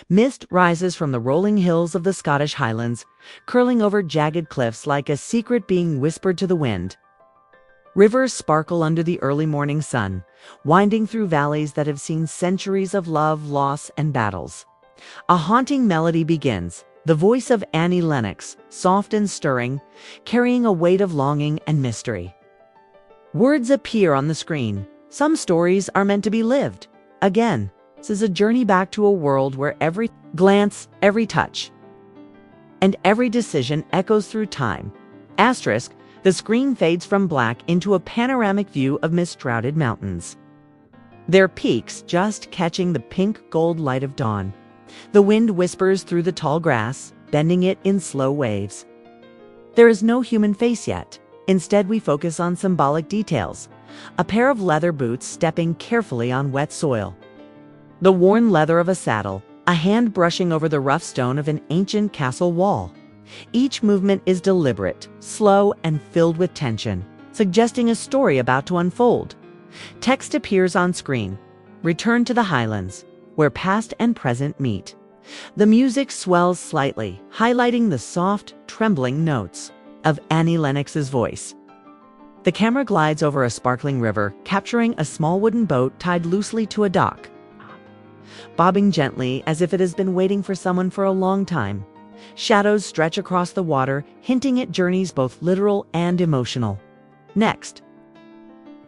Mist rises from the rolling hills of the Scottish Highlands, curling over jagged cliffs like a secret being whispered to the wind. Rivers sparkle under the early morning sun, winding through valleys that have seen centuries of love, loss, and battles. A haunting melody begins, the voice of Annie Lennox, soft and stirring, carrying a weight of longing and mystery. Words appear on the screen. Some stories are meant to be lived. Again, this is a journey back to a world where every glance, every touch, and every decision echoes through time. Asterisk, the screen fades from black into a panoramic view of mist-shrouded mountains, their peaks just catching the pink-gold light of dawn. The wind whispers through the tall grass, bending it in slow waves. There is no human face yet. Instead, we focus on symbolic details. A pair of leather boots stepping carefully on wet soil, the worn leather of a saddle, a hand brushing over the rough stone of an ancient castle wall. Each movement is deliberate, slow, and filled with tension, suggesting a story about to unfold. Text appears on screen. Return to the Highlands, where past and present meet. The music swells slightly, highlighting the soft, trembling notes of Annie Lennox's voice. The camera glides over a sparkling river, capturing a small wooden boat tied loosely to a dock, bobbing gently as if it has been waiting for someone for a long time. Shadows stretch across the water, hinting at journeys both literal and emotional. Next,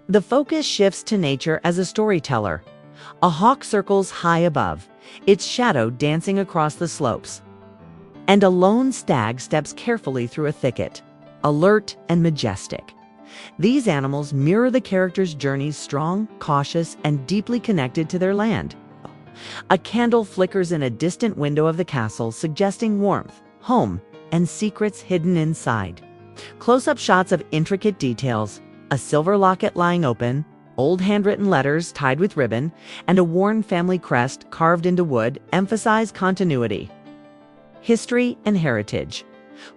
the focus shifts to nature as a storyteller. A hawk circles high above, its shadow dancing across the slopes, and a lone stag steps carefully through a thicket, alert and majestic. These animals mirror the characters' journeys, strong, cautious, and deeply connected to their land. A candle flickers in a distant window of the castle, suggesting warmth, home, and secrets hidden inside. Close-up shots of intricate details, a silver locket lying open, old handwritten letters tied with ribbon, and a worn family crest carved into wood emphasize continuity, history, and heritage,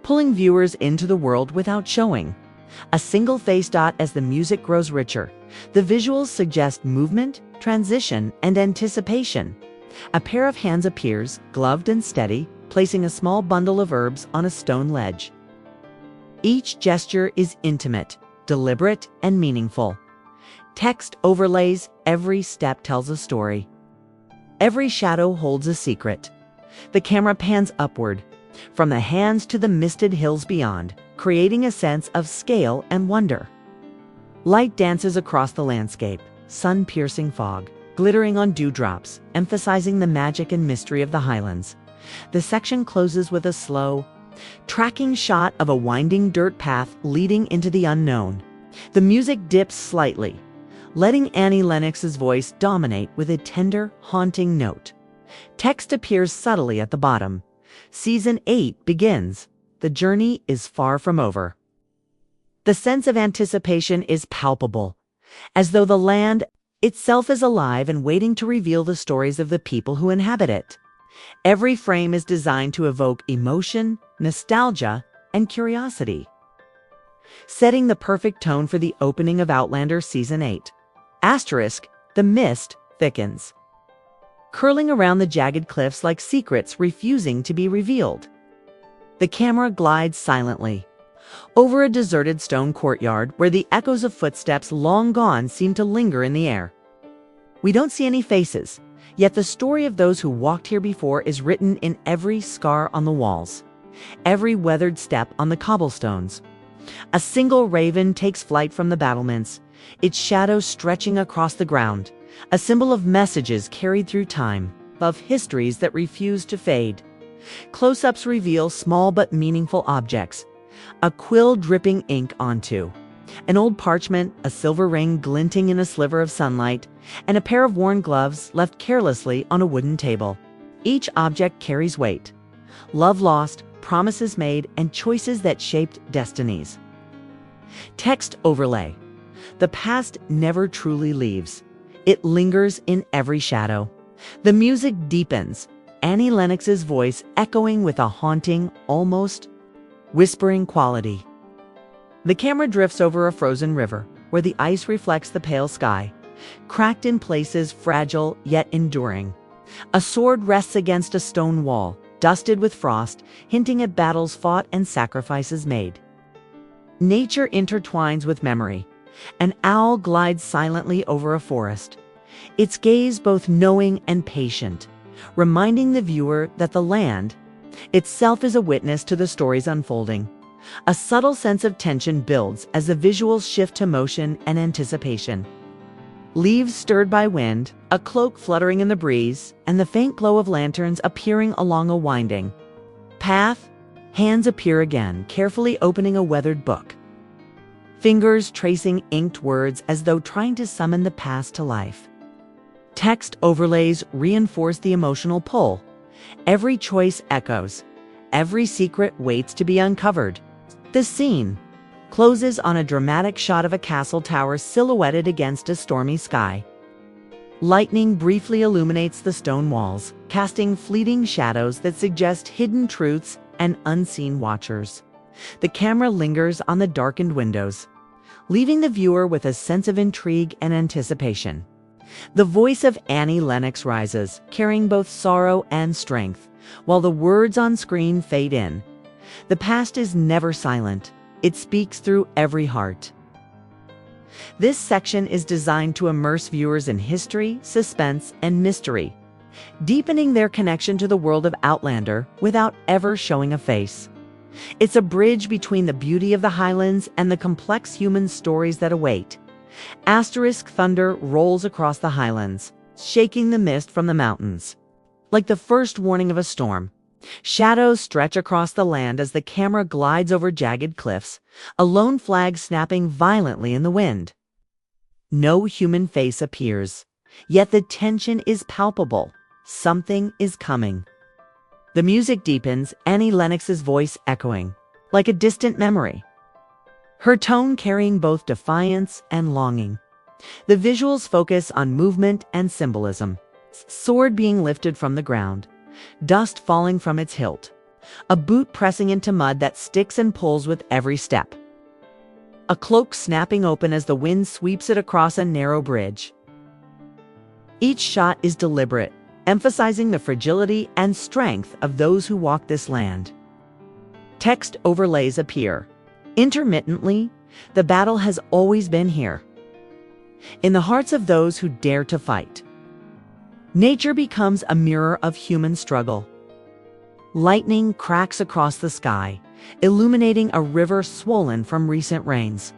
pulling viewers into the world without showing. A single face dot as the music grows richer. The visuals suggest movement, transition, and anticipation. A pair of hands appears, gloved and steady, placing a small bundle of herbs on a stone ledge. Each gesture is intimate, deliberate, and meaningful. Text overlays, every step tells a story. Every shadow holds a secret. The camera pans upward, from the hands to the misted hills beyond, creating a sense of scale and wonder. Light dances across the landscape, sun-piercing fog, glittering on dewdrops, emphasizing the magic and mystery of the Highlands. The section closes with a slow, tracking shot of a winding dirt path leading into the unknown. The music dips slightly, letting Annie Lennox's voice dominate with a tender, haunting note. Text appears subtly at the bottom. Season 8 begins. The journey is far from over. The sense of anticipation is palpable, as though the land itself is alive and waiting to reveal the stories of the people who inhabit it. Every frame is designed to evoke emotion, nostalgia, and curiosity, setting the perfect tone for the opening of Outlander Season 8. Asterisk, the mist thickens, curling around the jagged cliffs like secrets refusing to be revealed. The camera glides silently over a deserted stone courtyard where the echoes of footsteps long gone seem to linger in the air. We don't see any faces, yet the story of those who walked here before is written in every scar on the walls, every weathered step on the cobblestones. A single raven takes flight from the battlements, its shadow stretching across the ground, a symbol of messages carried through time, of histories that refuse to fade. Close-ups reveal small but meaningful objects, a quill dripping ink onto an old parchment, a silver ring glinting in a sliver of sunlight, and a pair of worn gloves left carelessly on a wooden table. Each object carries weight, love lost, promises made, and choices that shaped destinies. Text overlay. The past never truly leaves. It lingers in every shadow. The music deepens, Annie Lennox's voice echoing with a haunting, almost whispering quality. The camera drifts over a frozen river, where the ice reflects the pale sky, cracked in places, fragile yet enduring. A sword rests against a stone wall, dusted with frost, hinting at battles fought and sacrifices made. Nature intertwines with memory. An owl glides silently over a forest, its gaze both knowing and patient, reminding the viewer that the land itself is a witness to the story's unfolding. A subtle sense of tension builds as the visuals shift to motion and anticipation. Leaves stirred by wind, a cloak fluttering in the breeze, and the faint glow of lanterns appearing along a winding path. Hands appear again, carefully opening a weathered book. Fingers tracing inked words as though trying to summon the past to life. Text overlays reinforce the emotional pull. Every choice echoes. Every secret waits to be uncovered. The scene closes on a dramatic shot of a castle tower silhouetted against a stormy sky. Lightning briefly illuminates the stone walls, casting fleeting shadows that suggest hidden truths and unseen watchers. The camera lingers on the darkened windows, leaving the viewer with a sense of intrigue and anticipation. The voice of Annie Lennox rises, carrying both sorrow and strength, while the words on screen fade in. The past is never silent. It speaks through every heart. This section is designed to immerse viewers in history, suspense, and mystery, deepening their connection to the world of Outlander without ever showing a face. It's a bridge between the beauty of the Highlands and the complex human stories that await. Asterisk thunder rolls across the Highlands, shaking the mist from the mountains. Like the first warning of a storm, shadows stretch across the land as the camera glides over jagged cliffs, a lone flag snapping violently in the wind. No human face appears, yet the tension is palpable. Something is coming. The music deepens, Annie Lennox's voice echoing, like a distant memory. Her tone carrying both defiance and longing. The visuals focus on movement and symbolism. Sword being lifted from the ground, dust falling from its hilt, a boot pressing into mud that sticks and pulls with every step. A cloak snapping open as the wind sweeps it across a narrow bridge. Each shot is deliberate, emphasizing the fragility and strength of those who walk this land. Text overlays appear. Intermittently, the battle has always been here, in the hearts of those who dare to fight. Nature becomes a mirror of human struggle. Lightning cracks across the sky, illuminating a river swollen from recent rains.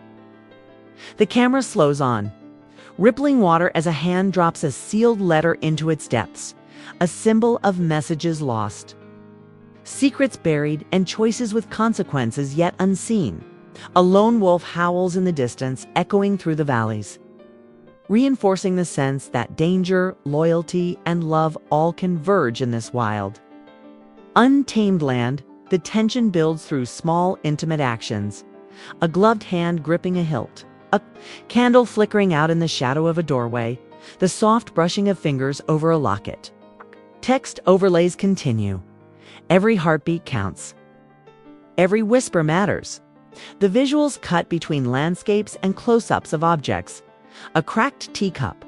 The camera slows on, rippling water as a hand drops a sealed letter into its depths, a symbol of messages lost, secrets buried, and choices with consequences yet unseen. A lone wolf howls in the distance, echoing through the valleys, reinforcing the sense that danger, loyalty, and love all converge in this wild, untamed land. The tension builds through small, intimate actions. A gloved hand gripping a hilt, a candle flickering out in the shadow of a doorway, the soft brushing of fingers over a locket. Text overlays continue. Every heartbeat counts. Every whisper matters. The visuals cut between landscapes and close-ups of objects. A cracked teacup,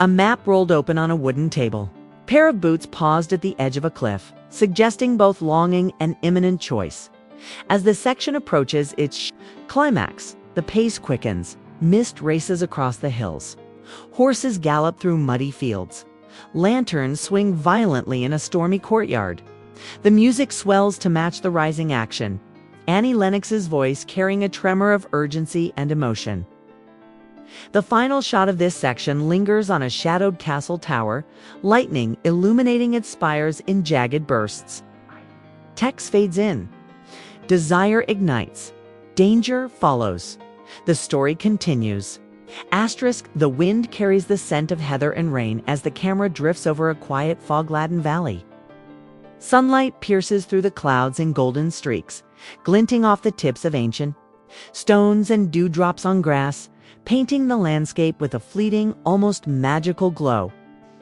a map rolled open on a wooden table, pair of boots paused at the edge of a cliff, suggesting both longing and imminent choice. As the section approaches its climax, the pace quickens. Mist races across the hills. Horses gallop through muddy fields. Lanterns swing violently in a stormy courtyard. The music swells to match the rising action, Annie Lennox's voice carrying a tremor of urgency and emotion. The final shot of this section lingers on a shadowed castle tower, lightning illuminating its spires in jagged bursts. Text fades in. Desire ignites. Danger follows. The story continues. Asterisk, the wind carries the scent of heather and rain as the camera drifts over a quiet fog-laden valley. Sunlight pierces through the clouds in golden streaks, glinting off the tips of ancient stones and dewdrops on grass, painting the landscape with a fleeting, almost magical glow.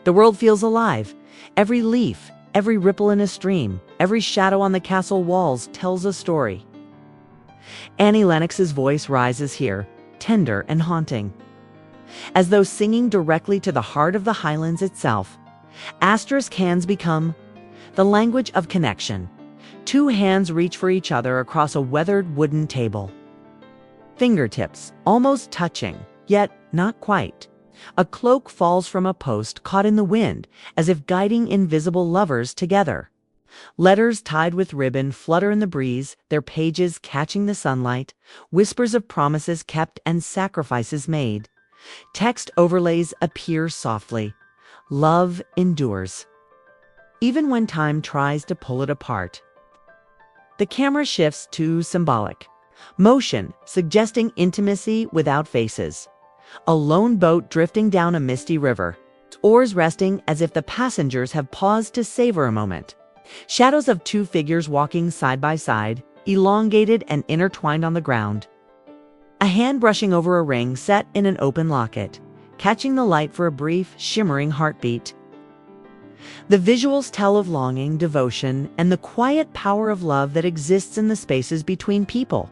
The world feels alive. Every leaf, every ripple in a stream, every shadow on the castle walls tells a story. Annie Lennox's voice rises here, tender and haunting, as though singing directly to the heart of the Highlands itself. Asterisk hands become the language of connection. Two hands reach for each other across a weathered wooden table. Fingertips, almost touching, yet not quite. A cloak falls from a post caught in the wind, as if guiding invisible lovers together. Letters tied with ribbon flutter in the breeze, their pages catching the sunlight, whispers of promises kept and sacrifices made. Text overlays appear softly. Love endures, even when time tries to pull it apart. The camera shifts to symbolic. Motion, suggesting intimacy without faces. A lone boat drifting down a misty river, oars resting as if the passengers have paused to savor a moment. Shadows of two figures walking side by side, elongated and intertwined on the ground. A hand brushing over a ring set in an open locket, catching the light for a brief, shimmering heartbeat. The visuals tell of longing, devotion, and the quiet power of love that exists in the spaces between people.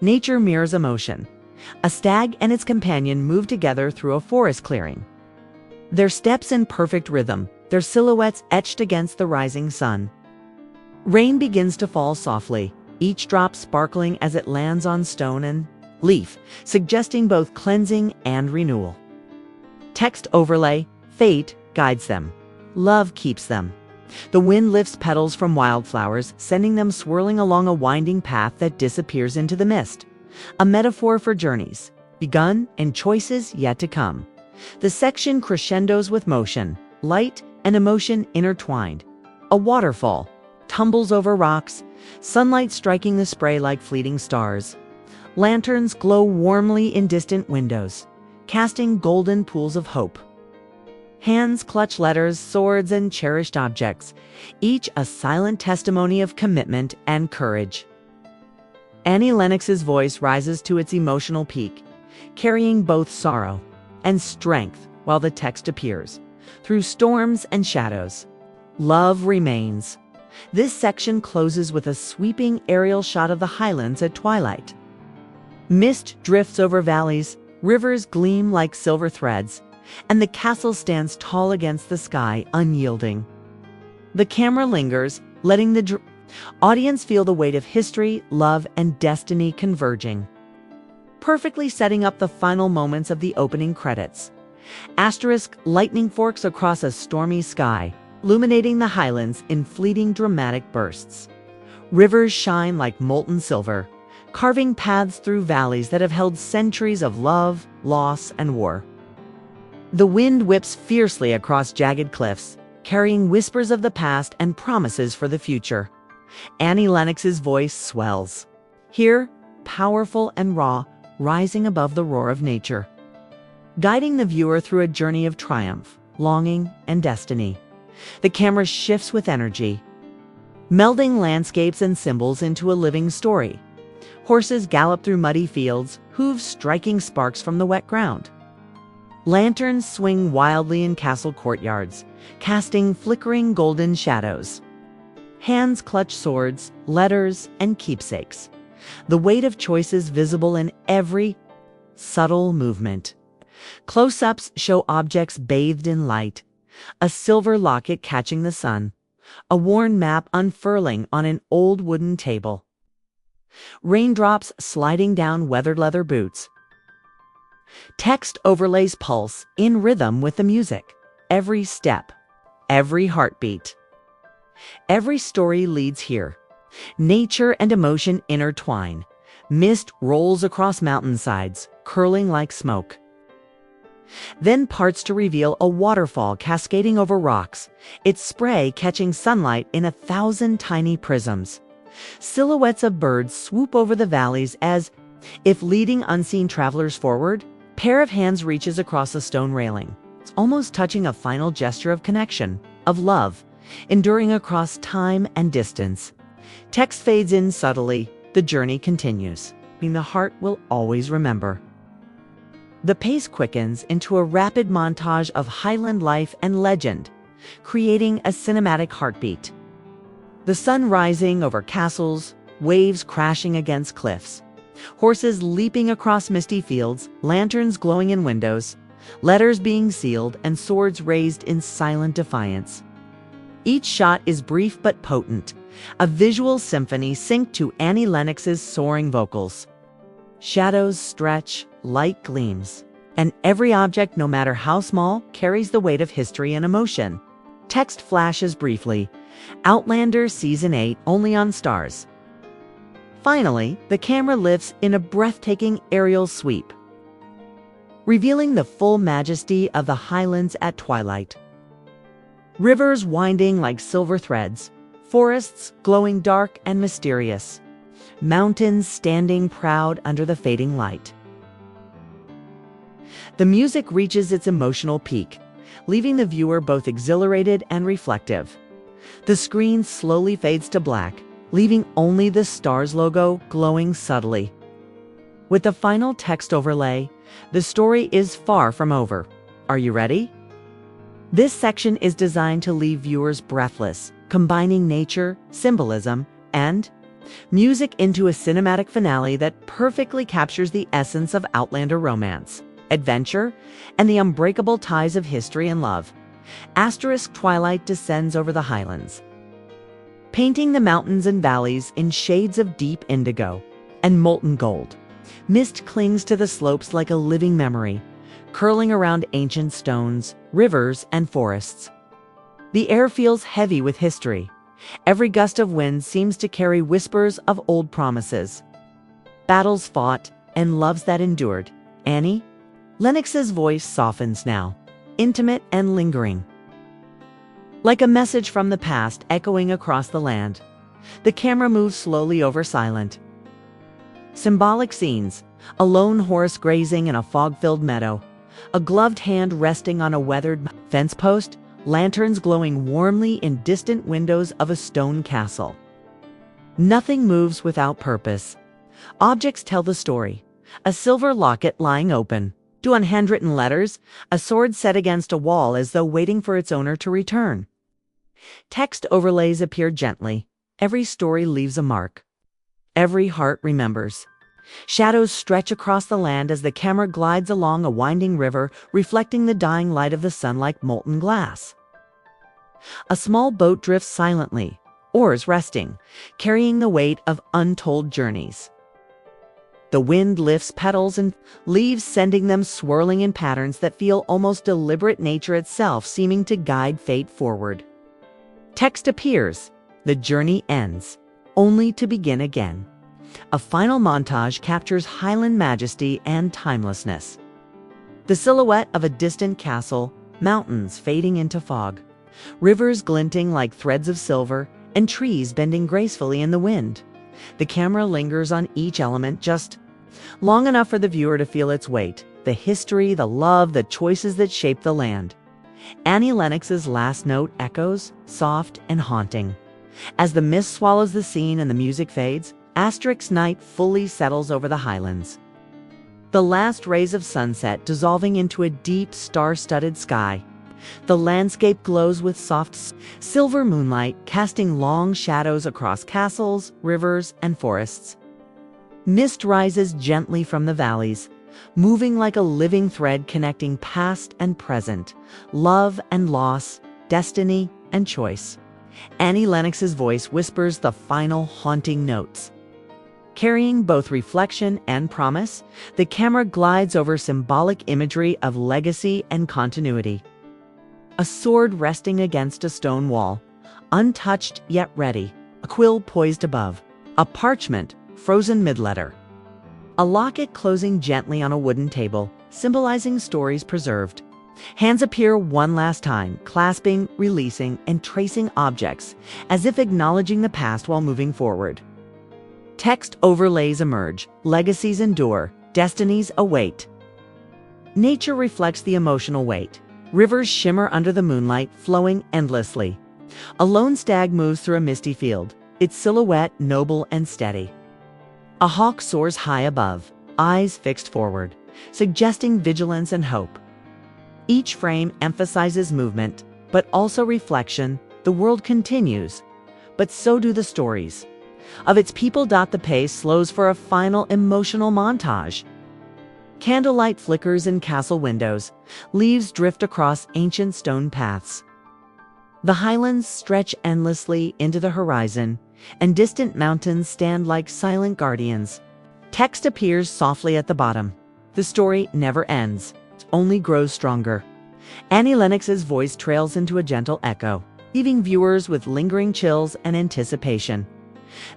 Nature mirrors emotion. A stag and its companion move together through a forest clearing. Their steps in perfect rhythm, their silhouettes etched against the rising sun. Rain begins to fall softly, each drop sparkling as it lands on stone and leaf, suggesting both cleansing and renewal. Text overlay, fate guides them. Love keeps them. The wind lifts petals from wildflowers, sending them swirling along a winding path that disappears into the mist. A metaphor for journeys, begun and choices yet to come. The section crescendos with motion, light and emotion intertwined. A waterfall tumbles over rocks, sunlight striking the spray like fleeting stars. Lanterns glow warmly in distant windows, casting golden pools of hope. Hands clutch letters, swords, and cherished objects, each a silent testimony of commitment and courage. Annie Lennox's voice rises to its emotional peak, carrying both sorrow and strength while the text appears. Through storms and shadows, love remains. This section closes with a sweeping aerial shot of the Highlands at twilight. Mist drifts over valleys, rivers gleam like silver threads, and the castle stands tall against the sky, unyielding. The camera lingers, letting the audience feel the weight of history, love, and destiny converging, perfectly setting up the final moments of the opening credits. Asterisk lightning forks across a stormy sky, illuminating the Highlands in fleeting dramatic bursts. Rivers shine like molten silver, carving paths through valleys that have held centuries of love, loss, and war. The wind whips fiercely across jagged cliffs, carrying whispers of the past and promises for the future. Annie Lennox's voice swells, here, powerful and raw, rising above the roar of nature, guiding the viewer through a journey of triumph, longing, and destiny. The camera shifts with energy, melding landscapes and symbols into a living story. Horses gallop through muddy fields, hooves striking sparks from the wet ground. Lanterns swing wildly in castle courtyards, casting flickering golden shadows. Hands clutch swords, letters, and keepsakes. The weight of choices visible in every subtle movement. Close-ups show objects bathed in light. A silver locket catching the sun. A worn map unfurling on an old wooden table. Raindrops sliding down weathered leather boots. Text overlays pulse in rhythm with the music. Every step, every heartbeat. Every story leads here. Nature and emotion intertwine. Mist rolls across mountainsides, curling like smoke. Then parts to reveal a waterfall cascading over rocks, its spray catching sunlight in 1,000 tiny prisms. Silhouettes of birds swoop over the valleys as if leading unseen travelers forward. Pair of hands reaches across a stone railing. It's almost touching a final gesture of connection, of love, enduring across time and distance. Text fades in subtly. The journey continues, the heart will always remember. The pace quickens into a rapid montage of Highland life and legend, creating a cinematic heartbeat. The sun rising over castles, waves crashing against cliffs, horses leaping across misty fields, lanterns glowing in windows, letters being sealed and swords raised in silent defiance. Each shot is brief but potent, a visual symphony synced to Annie Lennox's soaring vocals. Shadows stretch, light gleams, and every object, no matter how small, carries the weight of history and emotion. Text flashes briefly. Outlander Season 8 only on STARZ. Finally, the camera lifts in a breathtaking aerial sweep, revealing the full majesty of the Highlands at twilight. Rivers winding like silver threads, forests glowing dark and mysterious, mountains standing proud under the fading light. The music reaches its emotional peak, leaving the viewer both exhilarated and reflective. The screen slowly fades to black, leaving only the STARZ logo glowing subtly. With the final text overlay, the story is far from over. Are you ready? This section is designed to leave viewers breathless, combining nature, symbolism, and music into a cinematic finale that perfectly captures the essence of Outlander romance, adventure, and the unbreakable ties of history and love. Twilight descends over the Highlands, painting the mountains and valleys in shades of deep indigo and molten gold. Mist clings to the slopes like a living memory, curling around ancient stones, rivers, and forests. The air feels heavy with history. Every gust of wind seems to carry whispers of old promises, battles fought, and loves that endured. Annie Lennox's voice softens now, intimate and lingering, like a message from the past echoing across the land. The camera moves slowly over silent, symbolic scenes: a lone horse grazing in a fog-filled meadow, a gloved hand resting on a weathered fence post, lanterns glowing warmly in distant windows of a stone castle. Nothing moves without purpose. Objects tell the story: a silver locket lying open, two handwritten letters, a sword set against a wall as though waiting for its owner to return. Text overlays appear gently. Every story leaves a mark. Every heart remembers. Shadows stretch across the land as the camera glides along a winding river, reflecting the dying light of the sun like molten glass. A small boat drifts silently, oars resting, carrying the weight of untold journeys. The wind lifts petals and leaves, sending them swirling in patterns that feel almost deliberate, nature itself seeming to guide fate forward. Text appears. The journey ends, only to begin again. A final montage captures Highland majesty and timelessness. The silhouette of a distant castle, mountains fading into fog, rivers glinting like threads of silver, and trees bending gracefully in the wind. The camera lingers on each element just long enough for the viewer to feel its weight: the history, the love, the choices that shape the land. Annie Lennox's last note echoes, soft and haunting. As the mist swallows the scene and the music fades, night fully settles over the Highlands. The last rays of sunset dissolving into a deep, star-studded sky. The landscape glows with soft silver moonlight, casting long shadows across castles, rivers, and forests. Mist rises gently from the valleys, moving like a living thread connecting past and present, love and loss, destiny and choice. Annie Lennox's voice whispers the final haunting notes. Carrying both reflection and promise, the camera glides over symbolic imagery of legacy and continuity. A sword resting against a stone wall, untouched yet ready, a quill poised above, a parchment, frozen mid-letter, a locket closing gently on a wooden table, symbolizing stories preserved. Hands appear one last time, clasping, releasing, and tracing objects, as if acknowledging the past while moving forward. Text overlays emerge, legacies endure, destinies await. Nature reflects the emotional weight. Rivers shimmer under the moonlight, flowing endlessly. A lone stag moves through a misty field, its silhouette noble and steady. A hawk soars high above, eyes fixed forward, suggesting vigilance and hope. Each frame emphasizes movement, but also reflection. The world continues, but so do the stories of its people. The pace slows for a final emotional montage. Candlelight flickers in castle windows. Leaves drift across ancient stone paths. The highlands stretch endlessly into the horizon, and distant mountains stand like silent guardians. Text appears softly at the bottom. The story never ends, it only grows stronger. Annie Lennox's voice trails into a gentle echo, leaving viewers with lingering chills and anticipation.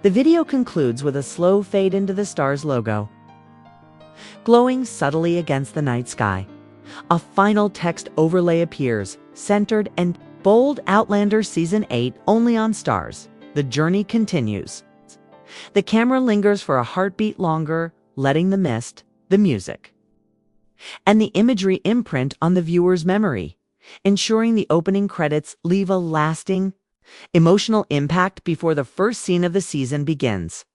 The video concludes with a slow fade into the STARZ logo, glowing subtly against the night sky. A final text overlay appears, centered and bold: Outlander Season 8 only on STARZ. The journey continues. The camera lingers for a heartbeat longer, letting the mist, the music, and the imagery imprint on the viewer's memory, ensuring the opening credits leave a lasting, emotional impact before the first scene of the season begins.